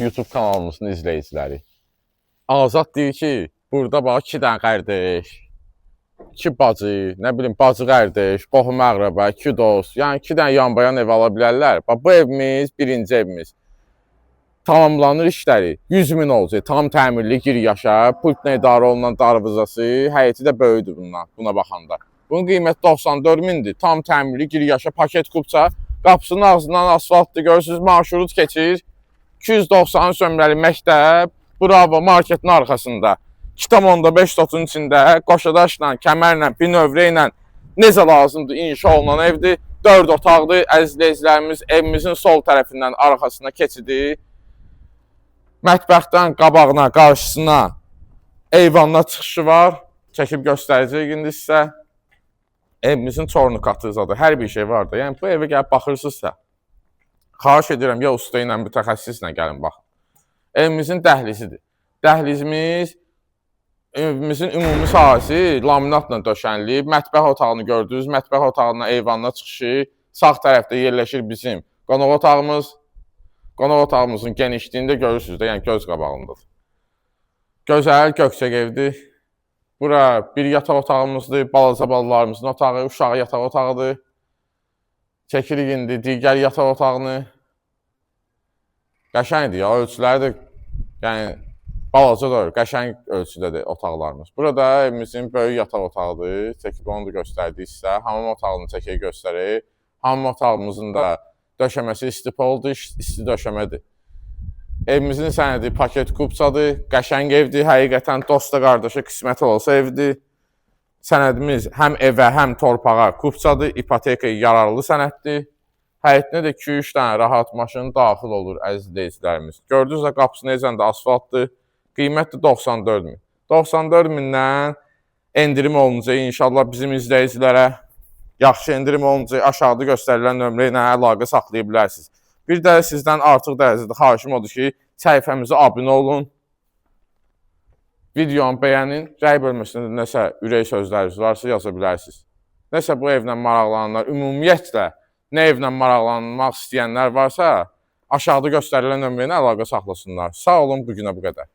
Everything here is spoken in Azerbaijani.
YouTube kanalımızın izləyiciləri. Azad deyir ki, burada bax 2 dənə qardaş, 2 bacı, nə bilim bacı qardaş, qohum əqrəbə, 2 dost, yəni 2 dənə yanbayan ev ala bilərlər. Bax bu evimiz birinci evimiz. Tamamlanır işləri. 100.000 olacaq. Tam təmirli gir yaşa, pultla idarə olunan darvazası, həyəti də böyüdür bundan, buna baxanda. Bunun qiyməti 94.000-dir. Tam təmirli gir yaşa, paket kupça, qapısının ağzından asfaltdır, görürsünüz, marşrut keçir. 290 sömrəli məktəb, Bravo marketin arxasında. 2,5 dotun içində, qoşadaşla, kəmərlə, binövrə ilə necə lazımdır inşa olunan evdir. 4 otaqdır, əzizləyicilərimiz evimizin sol tərəfindən arxasına keçidir. Mətbəxdən qabağına, qarşısına, eyvanına çıxışı var. Çəkib göstərəcək indi sizə. Evimizin çorunu katı zadı, hər bir şey var da. Yəni bu evə gəlib baxırsınızsa, xahiş edirəm ya usta ilə, mütəxəssislə gəlin baxın. Evimizin dəhlizidir. Dəhlizimiz, evimizin ümumi sahəsi laminatla döşənliyib. Mətbəx otağını gördünüz, mətbəx otağına, eyvanına çıxışı. Sağ tərəfdə yerləşir bizim qonaq otağımız. Qonaq otağımızın genişliyində görürsünüz də, yəni göz qabağındadır. Gözəl, göksək evdir. Bura bir yataq otağımızdır, balaca balalarımızın otağı, uşağı yataq otağıdır. Çəkirik indi digər yataq otağını. Qəşəngdir ya, ölçüləri də yəni balaca da qəşəng ölçüdədir otaqlarımız. Burada evimizin böyük yataq otağıdır. Çəkib onu da göstərdik sizə. Hamam otağını çəkib göstərir. Hamam otağımızın da döşəməsi istipoldur, isti döşəmədir. Evimizin sənədi paket kupçadır, qəşəng evdir, həqiqətən dosta qardaşa qismət olsa evdir. Sənədimiz həm evə, həm torpağa kupçadır, ipotekaya yararlı sənəddir. Həyətinə də 2-3 dənə rahat maşın daxil olur əzizləyicilərimiz. Gördünüz də qapısı necəndə asfaltdır, qiymət də 94.000. 94.000-dən endirim olunacaq inşallah bizim izləyicilərə. Yaxşı endirim olunacaq, aşağıda göstərilən nömrə ilə əlaqə saxlaya bilərsiniz. Bir də sizdən artıq dərəcədə xahişim odur ki, səhifəmizə abunə olun. Videonu bəyənin, rəy bölməsində nəsə ürək sözləriniz varsa yaza bilərsiniz. Nəsə bu evlə maraqlananlar, ümumiyyətlə nə evlə maraqlanmaq istəyənlər varsa, aşağıda göstərilən nömrə ilə əlaqə saxlasınlar. Sağ olun, bu günə bu qədər.